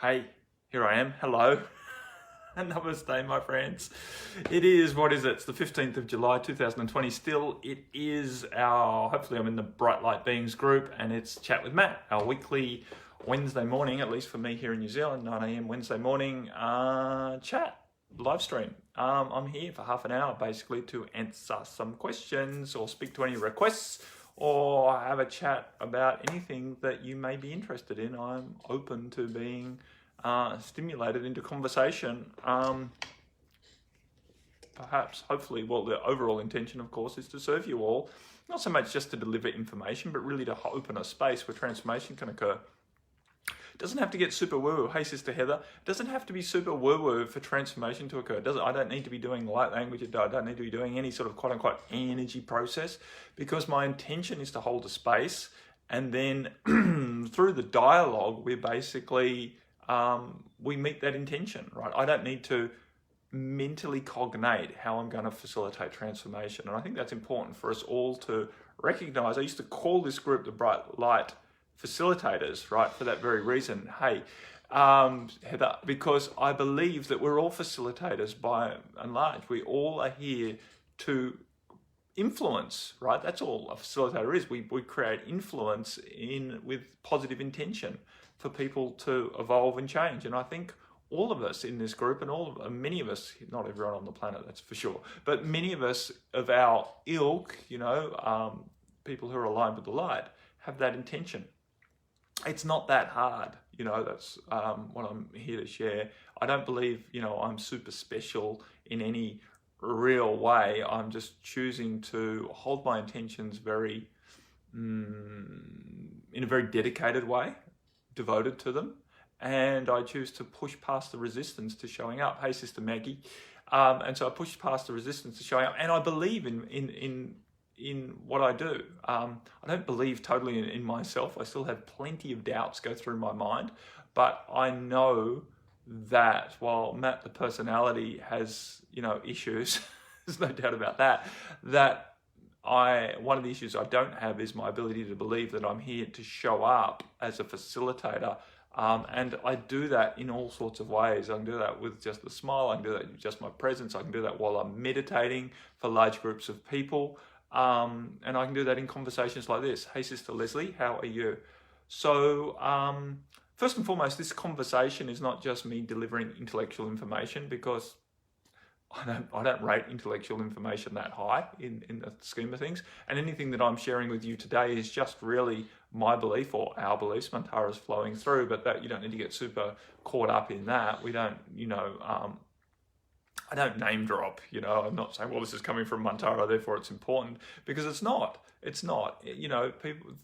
Hey, here I am. Hello. Namaste, my friends. It is, what is it? It's the 15th of July, 2020. Still, it is hopefully I'm in the Bright Light Beings group, and it's Chat with Matt, our weekly Wednesday morning, at least for me here in New Zealand, 9 a.m. Wednesday morning chat, live stream. I'm here for half an hour, basically, to answer some questions or speak to any requests or have a chat about anything that you may be interested in. I'm open to being stimulated into conversation. Perhaps, hopefully, well, the overall intention, of course, is to serve you all. Not so much just to deliver information, but really to open a space where transformation can occur. It doesn't have to get super woo-woo. Hey, Sister Heather, it doesn't have to be super woo-woo for transformation to occur. I don't need to be doing light language. I don't need to be doing any sort of quote-unquote energy process, because my intention is to hold a space, and then through the dialogue, we're basically we meet that intention, right? I don't need to mentally cognate how I'm going to facilitate transformation. And I think that's important for us all to recognize. I used to call this group the Bright Light Facilitators, right? For that very reason. Hey, Heather, because I believe that we're all facilitators by and large. We all are here to influence, right? That's all a facilitator is. We create influence with positive intention for people to evolve and change. And I think all of us in this group, and many of us, not everyone on the planet, that's for sure, but many of us of our ilk, people who are aligned with the light, have that intention. It's not that hard, that's what I'm here to share. I don't believe, I'm super special in any real way. I'm just choosing to hold my intentions very, in a very dedicated way, devoted to them, and I choose to push past the resistance to showing up. Hey, Sister Maggie. And so I push past the resistance to showing up, and I believe in what I do. I don't believe totally in myself. I still have plenty of doubts go through my mind, but I know that while Matt, the personality, has, issues, there's no doubt about that, one of the issues I don't have is my ability to believe that I'm here to show up as a facilitator. And I do that in all sorts of ways. I can do that with just a smile. I can do that with just my presence. I can do that while I'm meditating for large groups of people. And I can do that in conversations like this. Hey, Sister Leslie, how are you? So first and foremost, this conversation is not just me delivering intellectual information, because I don't rate intellectual information that high in the scheme of things. And anything that I'm sharing with you today is just really my belief or our beliefs. Mantara's flowing through, but that you don't need to get super caught up in that. We don't, I don't name drop, I'm not saying, well, this is coming from Mantara, therefore it's important, because it's not. It's not.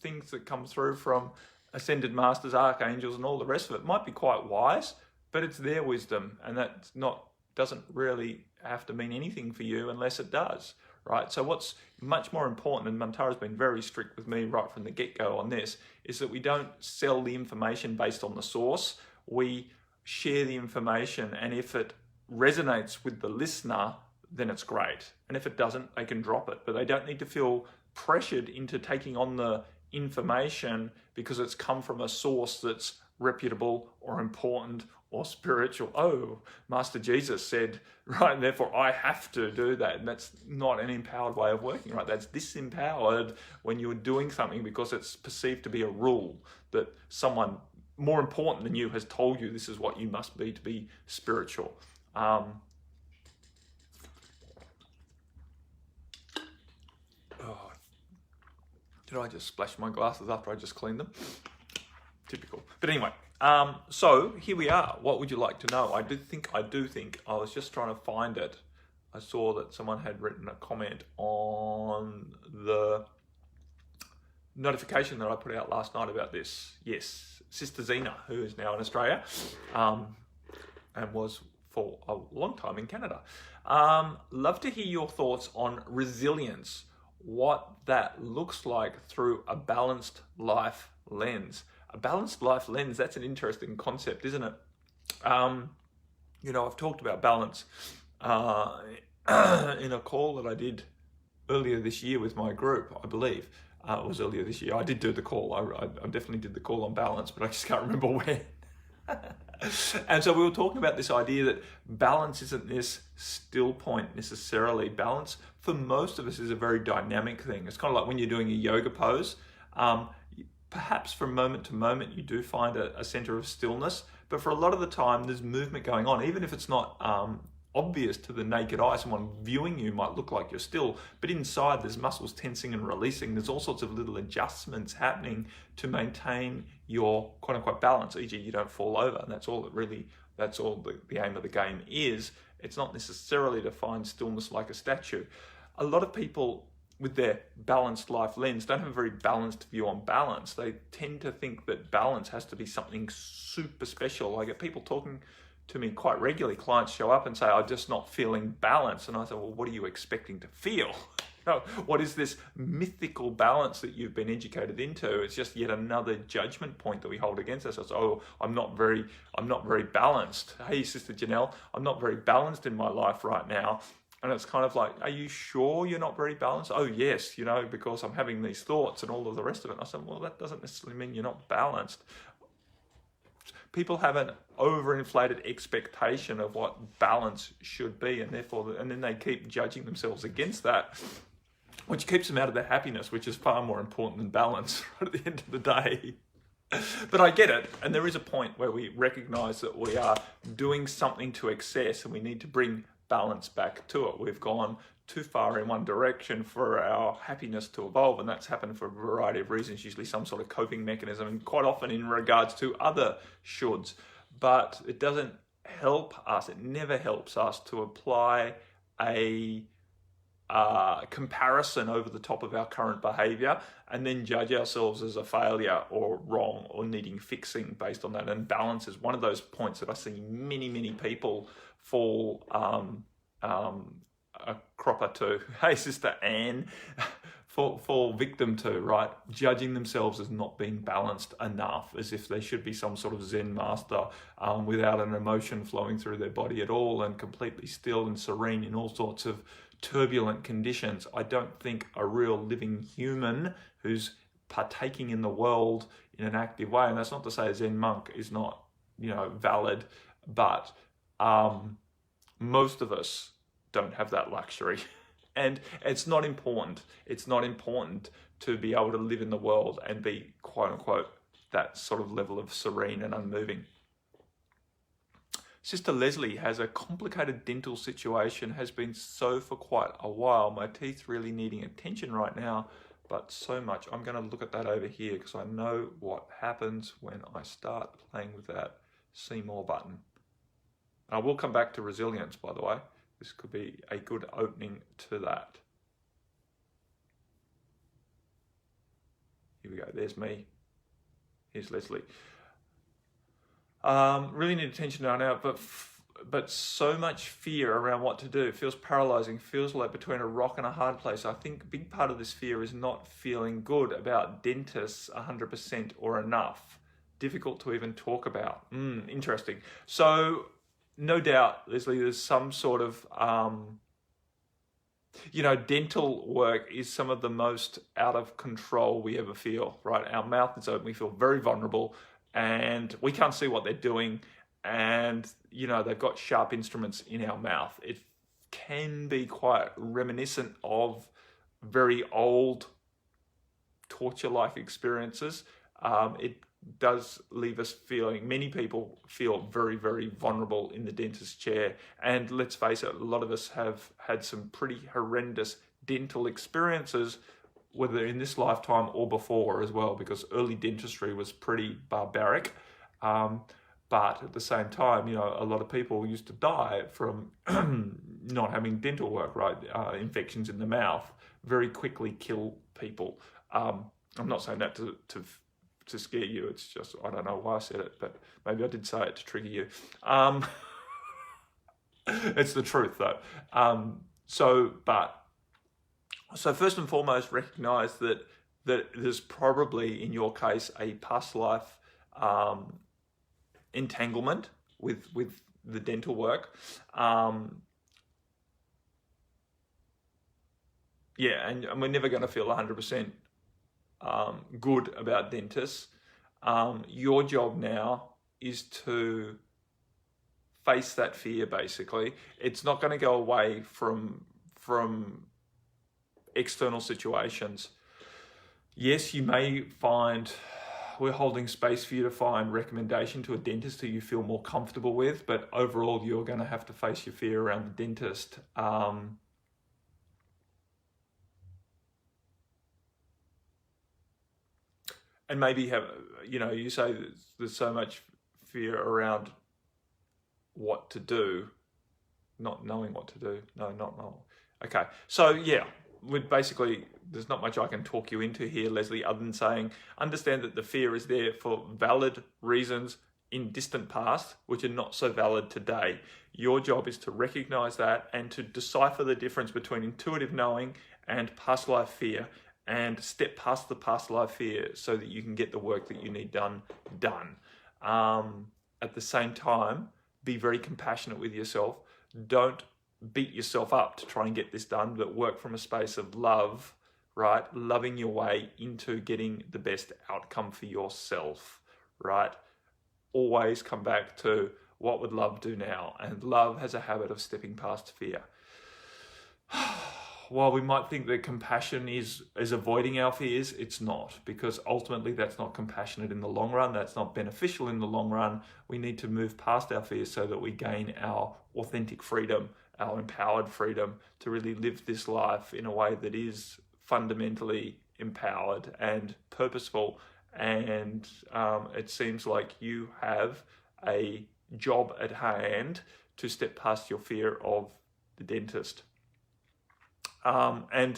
Things that come through from ascended masters, archangels, and all the rest of it might be quite wise, but it's their wisdom, and that's doesn't really have to mean anything for you unless it does, right? So what's much more important, and Mantara's been very strict with me right from the get-go on this, is that we don't sell the information based on the source. We share the information, and if it resonates with the listener, then it's great. And if it doesn't, they can drop it. But they don't need to feel pressured into taking on the information because it's come from a source that's reputable or important or spiritual. Oh, Master Jesus said, right, and therefore I have to do that. And that's not an empowered way of working, right? That's disempowered when you're doing something because it's perceived to be a rule that someone more important than you has told you this is what you must be to be spiritual. Did I just splash my glasses after I just cleaned them? Typical. But anyway, so here we are. What would you like to know? I do think, I was just trying to find it. I saw that someone had written a comment on the notification that I put out last night about this. Yes, Sister Zena, who is now in Australia, and was for a long time in Canada. Love to hear your thoughts on resilience, what that looks like through a balanced life lens. A balanced life lens, that's an interesting concept, isn't it? I've talked about balance in a call that I did earlier this year with my group, I believe. It was earlier this year. I did do the call. I definitely did the call on balance, but I just can't remember when. And so we were talking about this idea that balance isn't this still point necessarily. Balance for most of us is a very dynamic thing. It's kind of like when you're doing a yoga pose. Perhaps from moment to moment you do find a center of stillness, but for a lot of the time there's movement going on, even if it's not obvious to the naked eye. Someone viewing you might look like you're still, but inside there's muscles tensing and releasing. There's all sorts of little adjustments happening to maintain your quote unquote balance, e.g. you don't fall over, and that's all the aim of the game is. It's not necessarily to find stillness like a statue. A lot of people with their balanced life lens don't have a very balanced view on balance. They tend to think that balance has to be something super special. I get people talking to me quite regularly. Clients show up and say, I'm just not feeling balanced. And I say, well, what are you expecting to feel? What is this mythical balance that you've been educated into? It's just yet another judgment point that we hold against us. It's, oh, I'm not very balanced. Hey, Sister Janelle, I'm not very balanced in my life right now. And it's kind of like, are you sure you're not very balanced? Oh, yes, because I'm having these thoughts and all of the rest of it. And I said, well, that doesn't necessarily mean you're not balanced. People have an overinflated expectation of what balance should be, and then they keep judging themselves against that, which keeps them out of their happiness, which is far more important than balance at the end of the day. But I get it, and there is a point where we recognize that we are doing something to excess and we need to bring balance back to it. We've gone too far in one direction for our happiness to evolve, and that's happened for a variety of reasons, usually some sort of coping mechanism, and quite often in regards to other shoulds. But it doesn't help us, it never helps us to apply a comparison over the top of our current behavior and then judge ourselves as a failure or wrong or needing fixing based on that. And balance is one of those points that I see many people fall a cropper to. Hey, Sister Anne, fall victim to, right? Judging themselves as not being balanced enough, as if they should be some sort of Zen master without an emotion flowing through their body at all and completely still and serene in all sorts of turbulent conditions. I don't think a real living human who's partaking in the world in an active way, and that's not to say a Zen monk is not, valid, but most of us don't have that luxury. And it's not important. It's not important to be able to live in the world and be, quote unquote, that sort of level of serene and unmoving. Sister Leslie has a complicated dental situation, has been so for quite a while. My teeth really needing attention right now, but so much. I'm going to look at that over here because I know what happens when I start playing with that see more button. I will come back to resilience, by the way. This could be a good opening to that. Here we go. There's me. Here's Leslie. Really need attention right now, but so much fear around what to do. It feels paralyzing. Feels like between a rock and a hard place. I think a big part of this fear is not feeling good about dentists 100% or enough. Difficult to even talk about. Interesting. So no doubt, Leslie, there's some sort of, dental work is some of the most out of control we ever feel, right? Our mouth is open, we feel very vulnerable, and we can't see what they're doing. And, they've got sharp instruments in our mouth. It can be quite reminiscent of very old torture-like experiences. It does leave us many people feel very, very vulnerable in the dentist chair. And let's face it, a lot of us have had some pretty horrendous dental experiences, whether in this lifetime or before as well, because early dentistry was pretty barbaric. But at the same time, a lot of people used to die from not having dental work, right? Infections in the mouth very quickly kill people. I'm not saying that to scare you. It's just, I don't know why I said it, but maybe I did say it to trigger you. It's the truth though. So first and foremost, recognize that there's probably, in your case, a past life entanglement with the dental work. And we're never going to feel 100% good about dentists. Your job now is to face that fear, basically. It's not going to go away from external situations. Yes, you may find we're holding space for you to find recommendation to a dentist who you feel more comfortable with, but overall you're going to have to face your fear around the dentist. And maybe have, you say there's so much fear around what to do, not knowing what to do. No, not know. Okay, so yeah, there's not much I can talk you into here, Leslie, other than saying, understand that the fear is there for valid reasons in distant past, which are not so valid today. Your job is to recognize that and to decipher the difference between intuitive knowing and past life fear, and step past the past life fear so that you can get the work that you need done. At the same time, be very compassionate with yourself. Don't beat yourself up to try and get this done, but work from a space of love, right? Loving your way into getting the best outcome for yourself, right? Always come back to what would love do now? And love has a habit of stepping past fear. While we might think that compassion is avoiding our fears, it's not, because ultimately that's not compassionate in the long run. That's not beneficial in the long run. We need to move past our fears so that we gain our authentic freedom, our empowered freedom to really live this life in a way that is fundamentally empowered and purposeful. And it seems like you have a job at hand to step past your fear of the dentist. And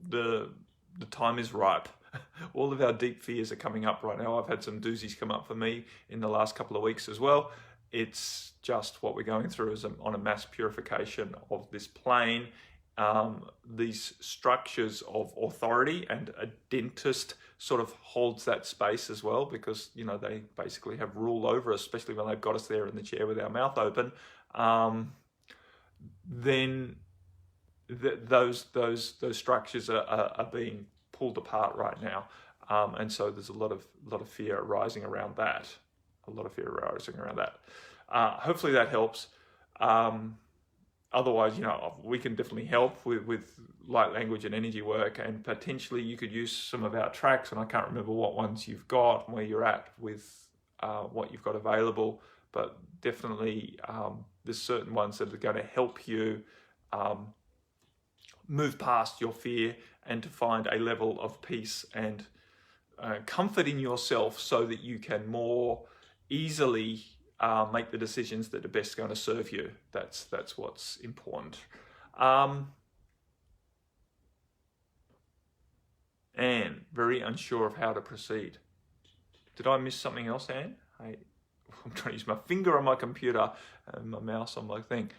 the time is ripe. All of our deep fears are coming up right now. I've had some doozies come up for me in the last couple of weeks as well. It's just what we're going through is on a mass purification of this plane. These structures of authority, and a dentist sort of holds that space as well, because they basically have rule over us, especially when they've got us there in the chair with our mouth open. Then those structures are being pulled apart right now, and so there's a lot of fear arising around that. Hopefully that helps. Otherwise, we can definitely help with light language and energy work, and potentially you could use some of our tracks. And I can't remember what ones you've got and where you're at with what you've got available, but definitely there's certain ones that are going to help you move past your fear and to find a level of peace and comfort in yourself so that you can more easily make the decisions that are best going to serve you. That's what's important. Anne, very unsure of how to proceed. Did I miss something else, Anne? I'm trying to use my finger on my computer and my mouse on my thing.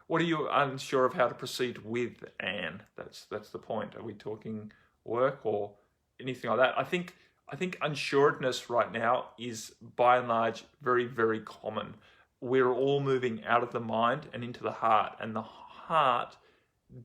What are you unsure of how to proceed with, Anne? That's the point. Are we talking work or anything like that? I think unsuredness right now is by and large very, very common. We're all moving out of the mind and into the heart, and the heart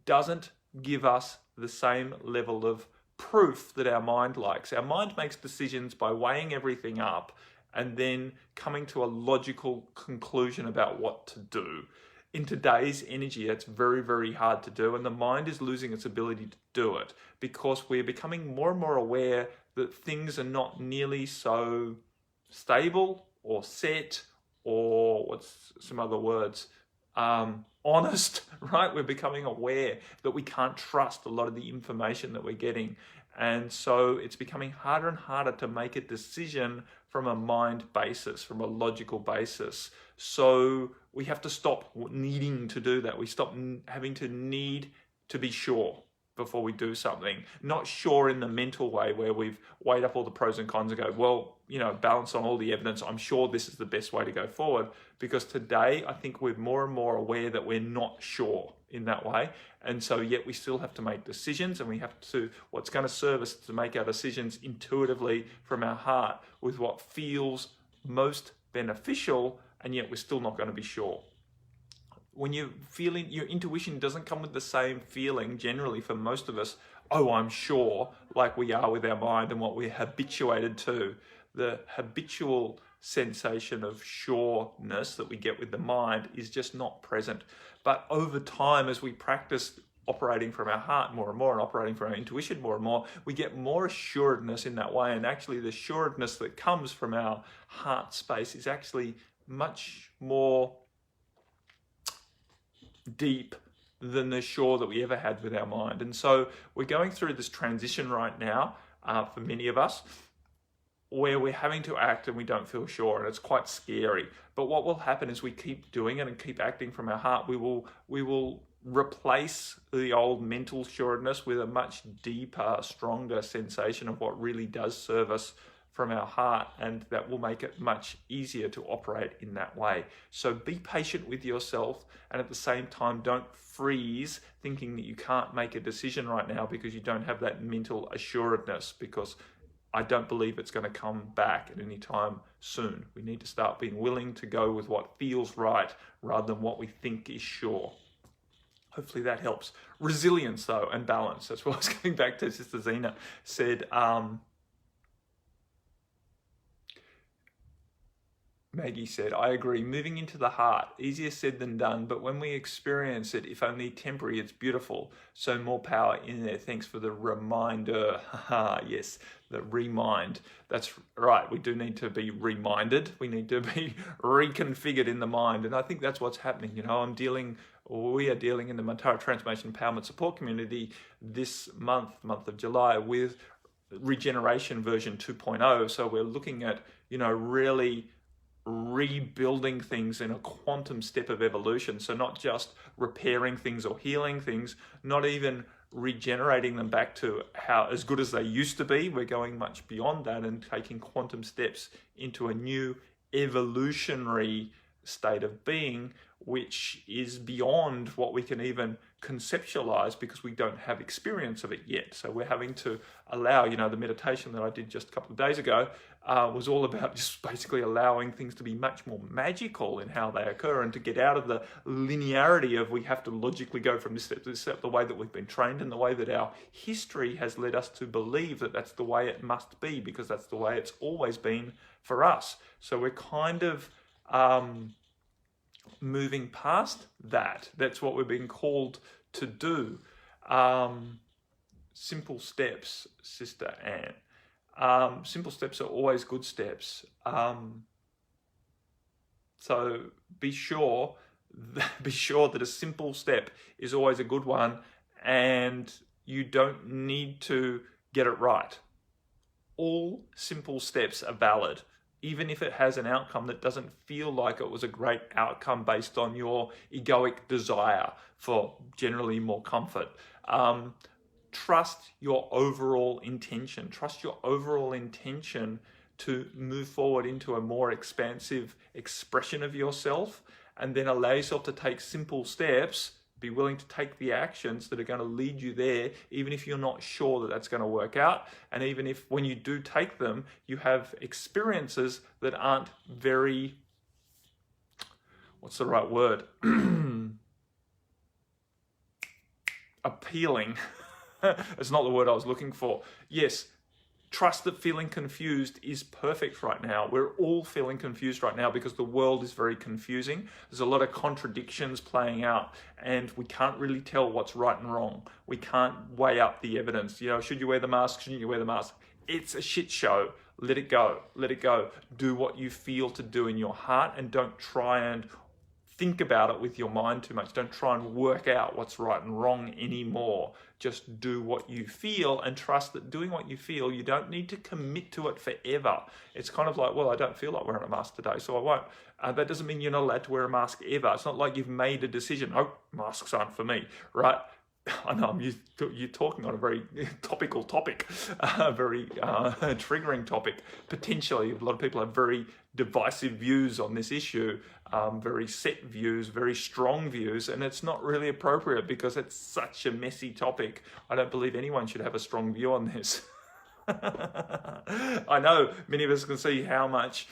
doesn't give us the same level of proof that our mind likes. Our mind makes decisions by weighing everything up and then coming to a logical conclusion about what to do. In today's energy, it's very, very hard to do, and the mind is losing its ability to do it because we're becoming more and more aware that things are not nearly so stable or set, or what's some other words, honest, right? We're becoming aware that we can't trust a lot of the information that we're getting. And so it's becoming harder and harder to make a decision from a mind basis, from a logical basis. So we have to stop needing to do that. We stop having to need to be sure before we do something. Not sure in the mental way where we've weighed up all the pros and cons and go, well, balance on all the evidence. I'm sure this is the best way to go forward. Because today, I think we're more and more aware that we're not sure in that way. And so yet we still have to make decisions, and we have to, what's going to serve us to make our decisions intuitively from our heart with what feels most beneficial, and yet we're still not going to be sure. When you're feeling, your intuition doesn't come with the same feeling generally for most of us, oh, I'm sure, like we are with our mind and what we're habituated to. the habitual sensation of sureness that we get with the mind is just not present. But over time, as we practice operating from our heart more and more and operating from our intuition more and more, we get more assuredness in that way. And actually the assuredness that comes from our heart space is actually much more deep than the sure that we ever had with our mind. And so we're going through this transition right now for many of us, where we're having to act and we don't feel sure, and it's quite scary. But what will happen is we keep doing it and keep acting from our heart. We will replace the old mental sureness with a much deeper, stronger sensation of what really does serve us from our heart, and that will make it much easier to operate in that way. So be patient with yourself, and at the same time don't freeze thinking that you can't make a decision right now because you don't have that mental assuredness, because I don't believe it's going to come back at any time soon. We need to start being willing to go with what feels right rather than what we think is sure. Hopefully that helps. Resilience, though, and balance. That's what I was going back to. Sister Zena said, Maggie said, I agree, moving into the heart, easier said than done, but when we experience it, if only temporary, it's beautiful. So more power in there. Thanks for the reminder. Yes, the remind. That's right. We do need to be reminded. We need to be reconfigured in the mind. And I think that's what's happening. You know, we are dealing in the Mantara Transformation Empowerment Support Community this month of July, with Regeneration version 2.0. So we're looking at, really rebuilding things in a quantum step of evolution. So not just repairing things or healing things, not even regenerating them back to how as good as they used to be. We're going much beyond that and taking quantum steps into a new evolutionary state of being, which is beyond what we can even conceptualize because we don't have experience of it yet. So we're having to allow, the meditation that I did just a couple of days ago was all about just basically allowing things to be much more magical in how they occur, and to get out of the linearity of we have to logically go from this step to this step, the way that we've been trained and the way that our history has led us to believe that that's the way it must be, because that's the way it's always been for us. So we're kind of moving past that. That's what we're being called to do. Simple steps, Sister Anne. Simple steps are always good steps. So be sure that a simple step is always a good one, and you don't need to get it right. All simple steps are valid, even if it has an outcome that doesn't feel like it was a great outcome based on your egoic desire for generally more comfort. Trust your overall intention. Trust your overall intention to move forward into a more expansive expression of yourself, and then allow yourself to take simple steps. Be willing to take the actions that are going to lead you there, even if you're not sure that that's going to work out. And even if when you do take them, you have experiences that aren't very, what's the right word? Appealing. It's not the word I was looking for. Yes, trust that feeling confused is perfect right now. We're all feeling confused right now because the world is very confusing. There's a lot of contradictions playing out, and we can't really tell what's right and wrong. We can't weigh up the evidence. Should you wear the mask? Shouldn't you wear the mask? It's a shit show. Let it go. Let it go. Do what you feel to do in your heart, and don't try and think about it with your mind too much. Don't try and work out what's right and wrong anymore. Just do what you feel, and trust that doing what you feel, you don't need to commit to it forever. It's kind of like, well, I don't feel like wearing a mask today, so I won't. That doesn't mean you're not allowed to wear a mask ever. It's not like you've made a decision, oh, masks aren't for me, right? I know you're talking on a very topical topic, a very triggering topic. Potentially, a lot of people have very divisive views on this issue, very set views, very strong views, and it's not really appropriate because it's such a messy topic. I don't believe anyone should have a strong view on this. I know many of us can see how much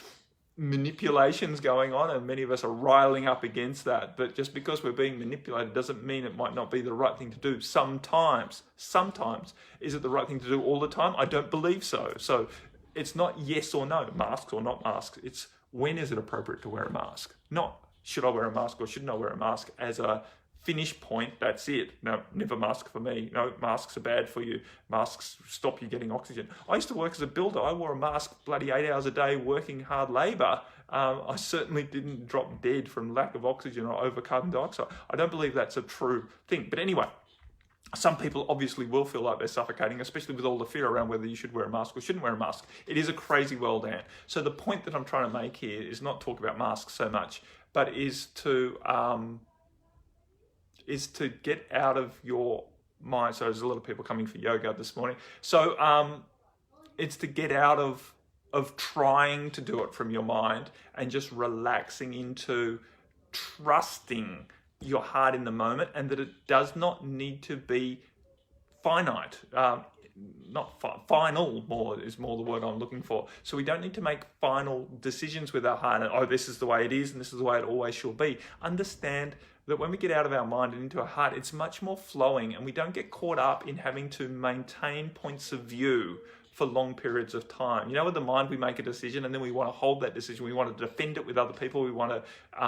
manipulation's going on, and many of us are riling up against that, but just because we're being manipulated doesn't mean it might not be the right thing to do. Sometimes. Is it the right thing to do all the time? I don't believe so. So it's not yes or no, masks or not masks. It's when is it appropriate to wear a mask? Not should I wear a mask or shouldn't I wear a mask as a finish point. That's it. No, never mask for me. No, masks are bad for you. Masks stop you getting oxygen. I used to work as a builder. I wore a mask bloody 8 hours a day working hard labour. I certainly didn't drop dead from lack of oxygen or over carbon dioxide. I don't believe that's a true thing. But anyway, some people obviously will feel like they're suffocating, especially with all the fear around whether you should wear a mask or shouldn't wear a mask. It is a crazy world, Anne. So the point that I'm trying to make here is not talk about masks so much, but is to get out of your mind. So there's a lot of people coming for yoga this morning. So it's to get out of trying to do it from your mind and just relaxing into trusting your heart in the moment, and that it does not need to be finite. Final more is more the word I'm looking for. So we don't need to make final decisions with our heart and, oh, this is the way it is and this is the way it always shall be. Understand that when we get out of our mind and into our heart, it's much more flowing, and we don't get caught up in having to maintain points of view for long periods of time. You know, with the mind, we make a decision and then we want to hold that decision. We want to defend it with other people. We want to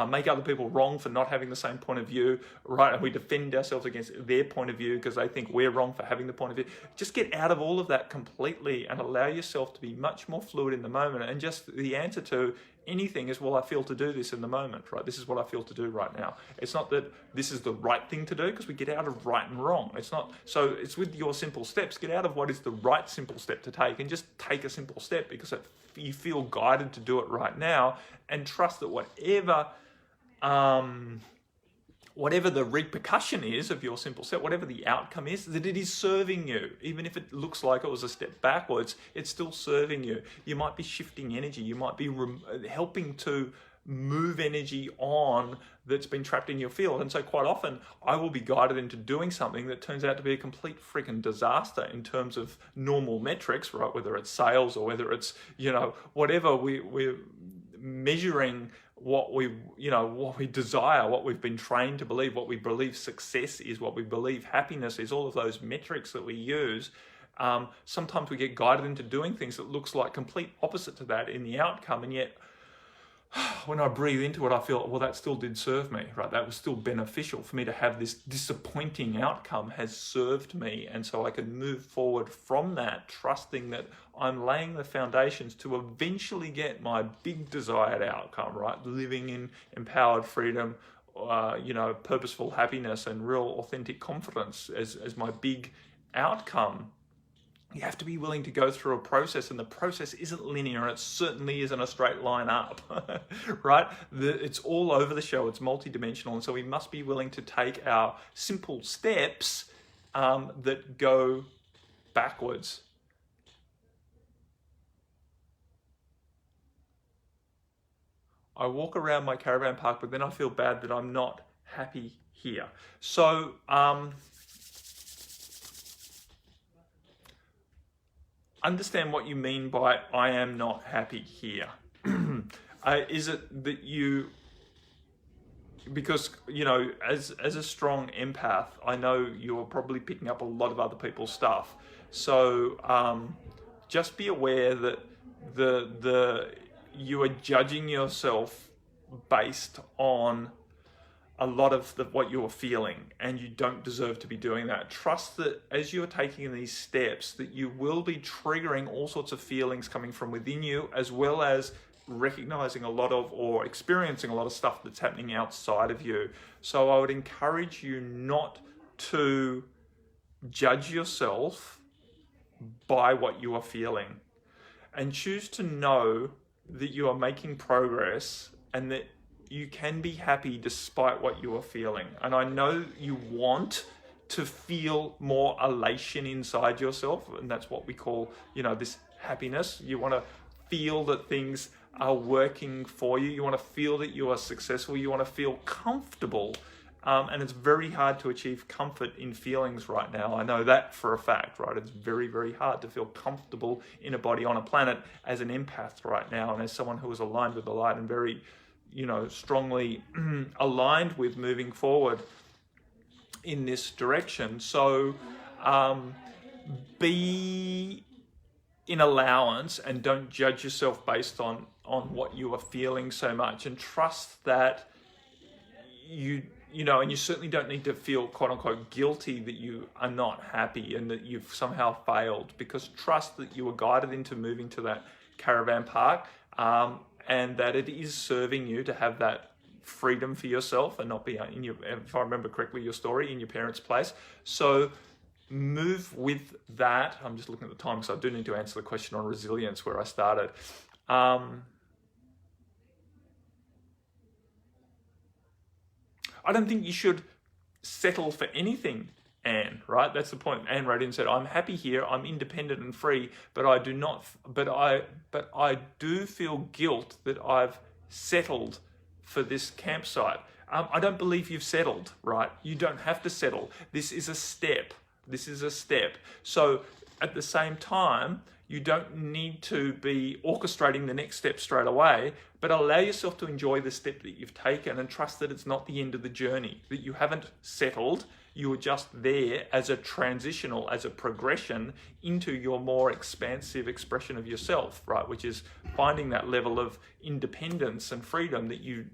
make other people wrong for not having the same point of view, right? And we defend ourselves against their point of view because they think we're wrong for having the point of view. Just get out of all of that completely and allow yourself to be much more fluid in the moment. And just the answer to anything is, well, I feel to do this in the moment, right? This is what I feel to do right now. It's not that this is the right thing to do, because we get out of right and wrong. It's not, so it's with your simple steps. Get out of what is the right simple step to take and just take a simple step because you feel guided to do it right now, and trust that whatever the repercussion is of your simple step, whatever the outcome is, that it is serving you. Even if it looks like it was a step backwards, it's still serving you. You might be shifting energy. You might be helping to move energy on that's been trapped in your field. And so quite often I will be guided into doing something that turns out to be a complete freaking disaster in terms of normal metrics, right? Whether it's sales or whether it's, whatever we're measuring, what we desire, what we've been trained to believe, what we believe success is, what we believe happiness is, all of those metrics that we use. Sometimes we get guided into doing things that looks like complete opposite to that in the outcome, and yet when I breathe into it, I feel, well, that still did serve me, right? That was still beneficial for me to have. This disappointing outcome has served me, and so I can move forward from that, trusting that I'm laying the foundations to eventually get my big desired outcome, right? Living in empowered freedom, purposeful happiness and real authentic confidence as my big outcome. You have to be willing to go through a process, and the process isn't linear. It certainly isn't a straight line up, right? It's all over the show. It's multidimensional, and so we must be willing to take our simple steps that go backwards. I walk around my caravan park, but then I feel bad that I'm not happy here. So, understand what you mean by I am not happy here. Is it that you, because, as a strong empath, I know you're probably picking up a lot of other people's stuff. So just be aware that you are judging yourself based on a lot of what you're feeling, and you don't deserve to be doing that. Trust that as you're taking these steps, that you will be triggering all sorts of feelings coming from within you, as well as recognizing a lot of, or experiencing a lot of stuff that's happening outside of you. So I would encourage you not to judge yourself by what you are feeling, and choose to know that you are making progress and that you can be happy despite what you are feeling. And I know you want to feel more elation inside yourself, and that's what we call, this happiness. You want to feel that things are working for you. You want to feel that you are successful. You want to feel comfortable. And it's very hard to achieve comfort in feelings right now. I know that for a fact, right? It's very, very hard to feel comfortable in a body on a planet as an empath right now, and as someone who is aligned with the light and very, strongly aligned with moving forward in this direction. So be in allowance and don't judge yourself based on what you are feeling so much, and trust that you know, and you certainly don't need to feel quote unquote guilty that you are not happy and that you've somehow failed, because trust that you were guided into moving to that caravan park, and that it is serving you to have that freedom for yourself and not be in your, if I remember correctly, your story, in your parents' place. So move with that. I'm just looking at the time because I do need to answer the question on resilience where I started. I don't think you should settle for anything, Anne, right? That's the point. Anne wrote in and said, I'm happy here, I'm independent and free, but I do feel guilt that I've settled for this campsite. I don't believe you've settled, right? You don't have to settle. This is a step. This is a step. So at the same time, you don't need to be orchestrating the next step straight away, but allow yourself to enjoy the step that you've taken and trust that it's not the end of the journey, that you haven't settled. You were just there as a transitional, as a progression into your more expansive expression of yourself, right? Which is finding that level of independence and freedom that you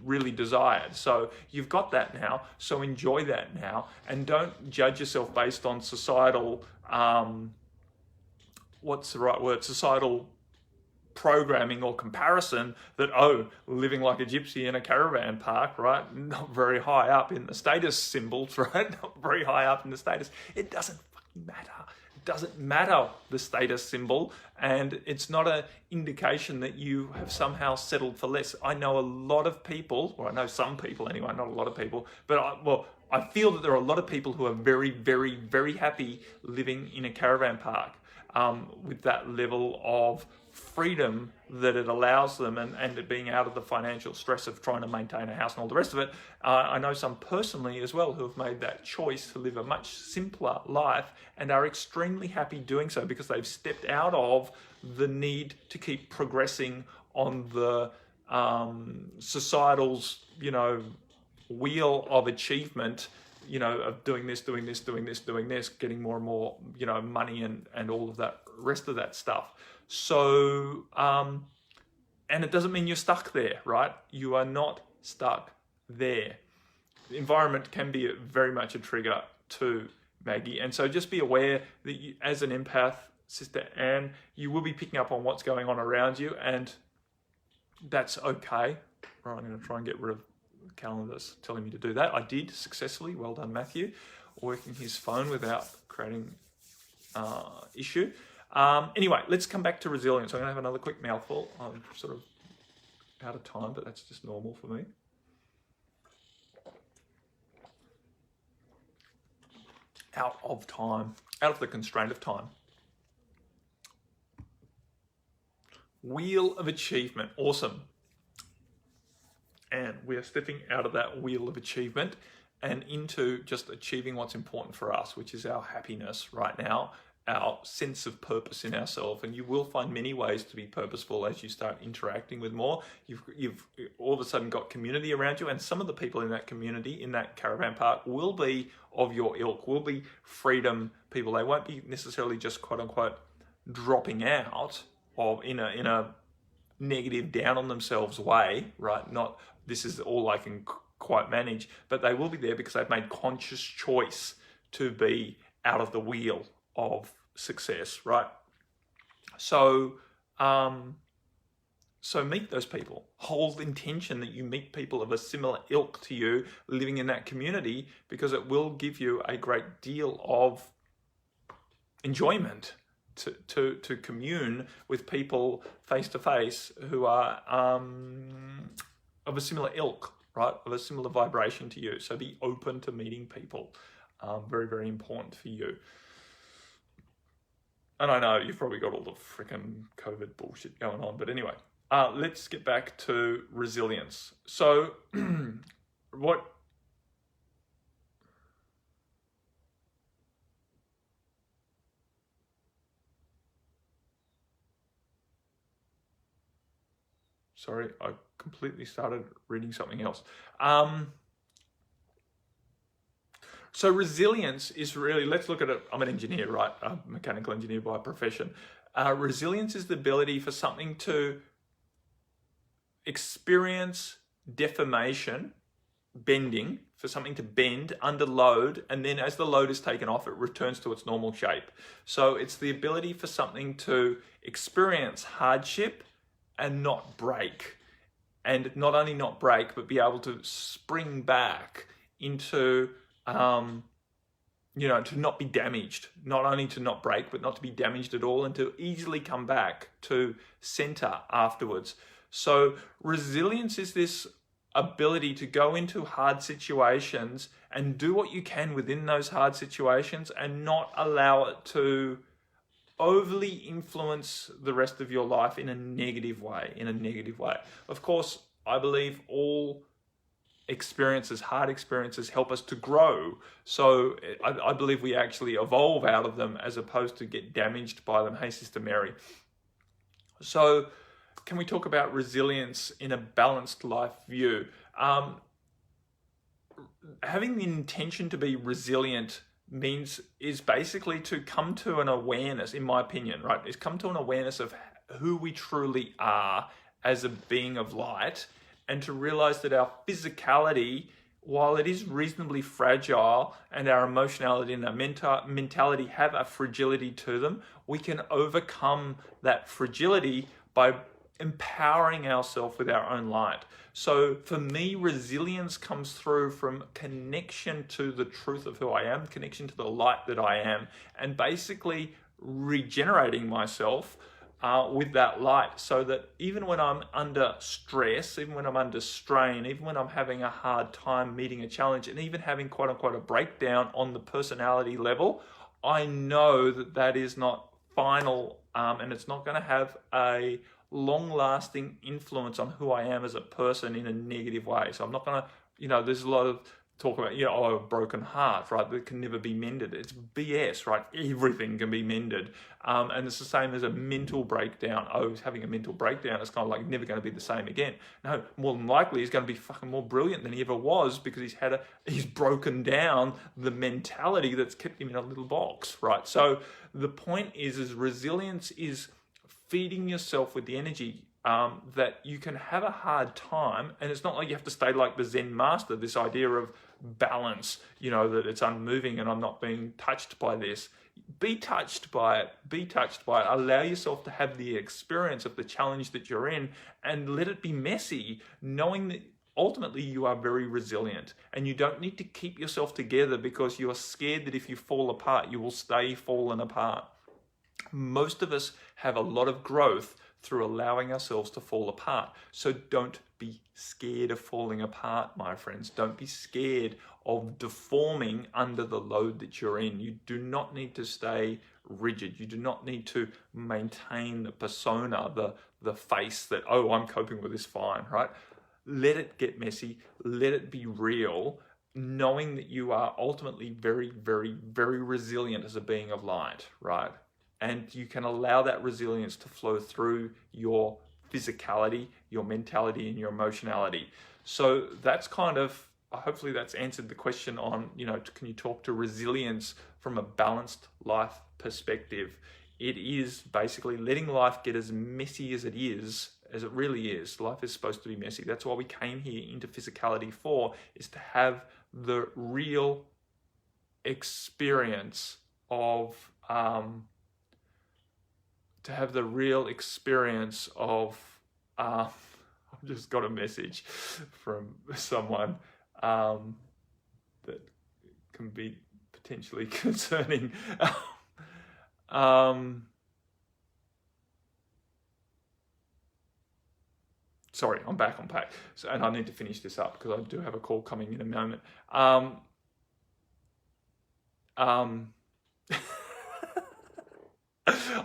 really desired. So you've got that now, so enjoy that now, and don't judge yourself based on societal, what's the right word? Societal programming or comparison that, oh, living like a gypsy in a caravan park, right? Not very high up in the status symbols, right? Not very high up in the status. It doesn't fucking matter. It doesn't matter, the status symbol, and it's not an indication that you have somehow settled for less. I know a lot of people, or I know some people anyway, not a lot of people, but I feel that there are a lot of people who are very, very, very happy living in a caravan park, with that level of freedom that it allows them, and it being out of the financial stress of trying to maintain a house and all the rest of it. I know some personally as well who have made that choice to live a much simpler life and are extremely happy doing so, because they've stepped out of the need to keep progressing on the societal's, wheel of achievement, of doing this, getting more and more, money and all of that rest of that stuff. So, and it doesn't mean you're stuck there, right? You are not stuck there. The environment can be very much a trigger too, Maggie. And so just be aware that you, as an empath, Sister Anne, you will be picking up on what's going on around you, and that's okay. Right, I'm going to try and get rid of the calendars telling me to do that. I did successfully. Well done, Matthew. Working his phone without creating issue. Anyway, let's come back to resilience. I'm going to have another quick mouthful. I'm sort of out of time, but that's just normal for me. Out of time, out of the constraint of time. Wheel of achievement, awesome. And we are stepping out of that wheel of achievement and into just achieving what's important for us, which is our happiness right now, our sense of purpose in ourselves. And you will find many ways to be purposeful as you start interacting with more. You've all of a sudden got community around you, and some of the people in that community, in that caravan park, will be of your ilk, will be freedom people. They won't be necessarily just quote unquote dropping out of in a negative, down on themselves way, right? Not this is all I can quite manage, but they will be there because they've made conscious choice to be out of the wheel of success, right? So, so meet those people. Hold intention that you meet people of a similar ilk to you living in that community, because it will give you a great deal of enjoyment to commune with people face to face who are of a similar ilk, right? Of a similar vibration to you. So be open to meeting people. Very, very important for you. And I know you've probably got all the freaking COVID bullshit going on, but anyway, let's get back to resilience. So what... Sorry, I completely started reading something else. So resilience is really, let's look at it. I'm an engineer, right? A mechanical engineer by profession. Resilience is the ability for something to experience deformation, bending, for something to bend under load, and then as the load is taken off, it returns to its normal shape. So it's the ability for something to experience hardship and not break. And not only not break, but be able to spring back into, to not be damaged. Not only to not break, but not to be damaged at all, and to easily come back to center afterwards. So resilience is this ability to go into hard situations and do what you can within those hard situations and not allow it to overly influence the rest of your life in a negative way. Of course, I believe all experiences, hard experiences, help us to grow. So I believe we actually evolve out of them as opposed to get damaged by them. Hey, Sister Mary. So can we talk about resilience in a balanced life view? Having the intention to be resilient is basically to come to an awareness, in my opinion, right? Is come to an awareness of who we truly are as a being of light, and to realize that our physicality, while it is reasonably fragile, and our emotionality and our mentality have a fragility to them, we can overcome that fragility by empowering ourselves with our own light. So for me, resilience comes through from connection to the truth of who I am, connection to the light that I am, and basically regenerating myself with that light, so that even when I'm under stress, even when I'm under strain, even when I'm having a hard time meeting a challenge, and even having quote unquote a breakdown on the personality level, I know that that is not final, and it's not going to have a long-lasting influence on who I am as a person in a negative way. So I'm not going to, there's a lot of talk about, a broken heart, right? That can never be mended. It's BS, right? Everything can be mended. And it's the same as a mental breakdown. He's having a mental breakdown. It's kind of like never going to be the same again. No, more than likely he's going to be fucking more brilliant than he ever was, because he's broken down the mentality that's kept him in a little box, right? So the point is resilience is feeding yourself with the energy that you can have a hard time, and it's not like you have to stay like the Zen master, this idea of balance, that it's unmoving and I'm not being touched by this. Be touched by it. Allow yourself to have the experience of the challenge that you're in, and let it be messy, knowing that ultimately you are very resilient, and you don't need to keep yourself together because you are scared that if you fall apart, you will stay fallen apart. Most of us have a lot of growth through allowing ourselves to fall apart. So don't be scared of falling apart, my friends. Don't be scared of deforming under the load that you're in. You do not need to stay rigid. You do not need to maintain the persona, the face that, I'm coping with this fine, right? Let it get messy. Let it be real, knowing that you are ultimately very, very, very resilient as a being of light, right? And you can allow that resilience to flow through your physicality, your mentality, and your emotionality. So that's kind of, hopefully that's answered the question on, can you talk to resilience from a balanced life perspective? It is basically letting life get as messy as it really is. Life is supposed to be messy. That's why we came here into physicality for, is to have the real experience of, I've just got a message from someone that can be potentially concerning. Sorry, I'm back. So, and I need to finish this up because I do have a call coming in a moment.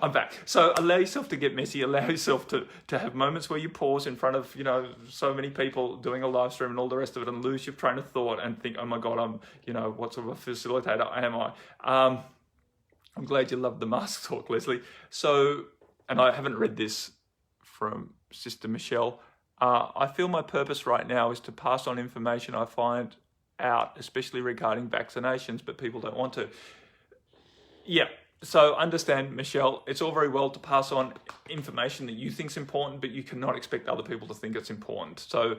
I'm back. So allow yourself to get messy. Allow yourself to have moments where you pause in front of, so many people doing a live stream and all the rest of it, and lose your train of thought and think, oh my God, I'm, what sort of a facilitator am I? I'm glad you loved the mask talk, Leslie. So, and I haven't read this from Sister Michelle. I feel my purpose right now is to pass on information I find out, especially regarding vaccinations, but people don't want to. Yeah, so understand, Michelle, it's all very well to pass on information that you think is important, but you cannot expect other people to think it's important. So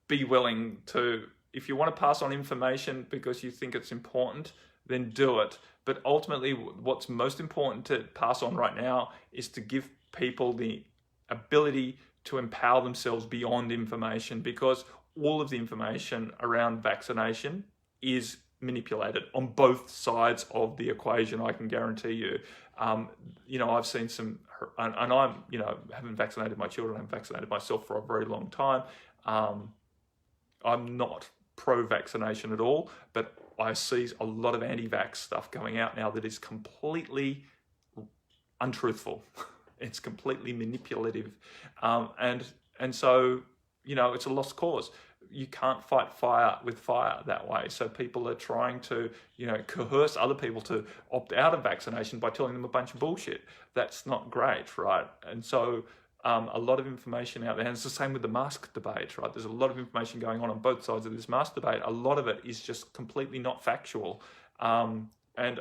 be willing to, if you want to pass on information because you think it's important, then do it. But ultimately, what's most important to pass on right now is to give people the ability to empower themselves beyond information, because all of the information around vaccination is manipulated on both sides of the equation, I can guarantee you. I've seen some, and I'm, haven't vaccinated my children, I haven't vaccinated myself for a very long time. I'm not pro-vaccination at all, but I see a lot of anti-vax stuff going out now that is completely untruthful. It's completely manipulative. And so, it's a lost cause. You can't fight fire with fire that way. So people are trying to, coerce other people to opt out of vaccination by telling them a bunch of bullshit. That's not great, right? And so a lot of information out there, and it's the same with the mask debate, right? There's a lot of information going on both sides of this mask debate. A lot of it is just completely not factual. And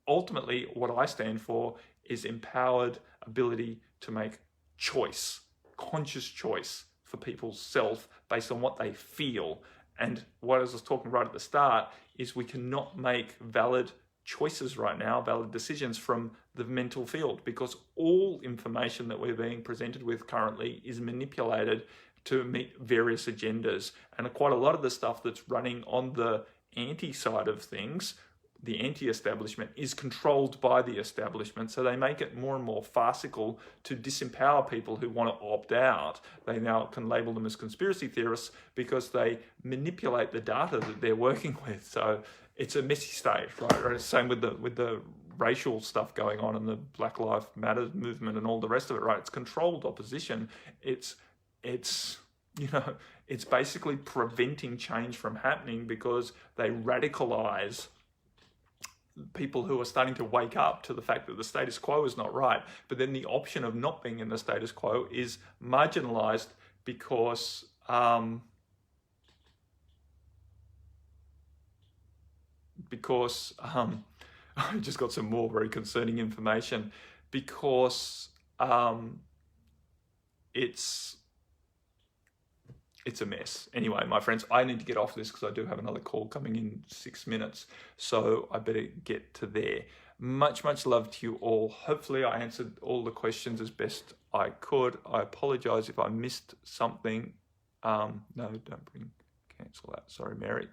ultimately, what I stand for is empowered ability to make choice, conscious choice for people's self based on what they feel. And what I was talking right at the start is we cannot make valid choices right now, valid decisions from the mental field, because all information that we're being presented with currently is manipulated to meet various agendas. And quite a lot of the stuff that's running on the anti-side of things, the anti-establishment, is controlled by the establishment. So they make it more and more farcical to disempower people who want to opt out. They now can label them as conspiracy theorists because they manipulate the data that they're working with. So it's a messy state, right? Same with the racial stuff going on in the Black Lives Matter movement and all the rest of it, right? It's controlled opposition. It's basically preventing change from happening because they radicalize people who are starting to wake up to the fact that the status quo is not right. But then the option of not being in the status quo is marginalized because I just got some more very concerning information, because it's a mess. Anyway, my friends, I need to get off this because I do have another call coming in 6 minutes. So I better get to there. Much, much love to you all. Hopefully I answered all the questions as best I could. I apologize if I missed something. No, cancel that. Sorry, Mary.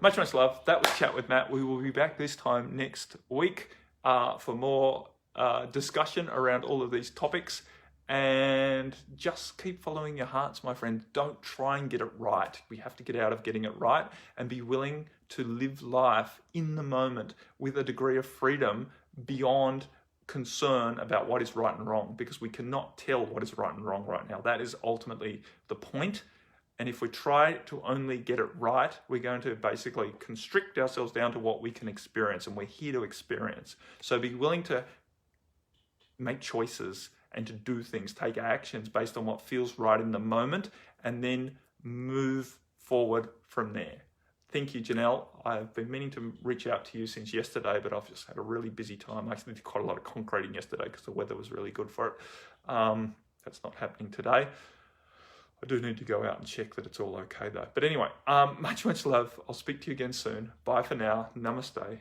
Much, much love. That was Chat with Matt. We will be back this time next week for more discussion around all of these topics. And just keep following your hearts, my friend. Don't try and get it right. We have to get out of getting it right and be willing to live life in the moment with a degree of freedom beyond concern about what is right and wrong, because we cannot tell what is right and wrong right now. That is ultimately the point. And if we try to only get it right, we're going to basically constrict ourselves down to what we can experience, and we're here to experience. So be willing to make choices and to do things, take actions based on what feels right in the moment, and then move forward from there. Thank you, Janelle. I've been meaning to reach out to you since yesterday, but I've just had a really busy time. I actually did quite a lot of concreting yesterday because the weather was really good for it. That's not happening today. I do need to go out and check that it's all okay though. But anyway, much, much love. I'll speak to you again soon. Bye for now. Namaste.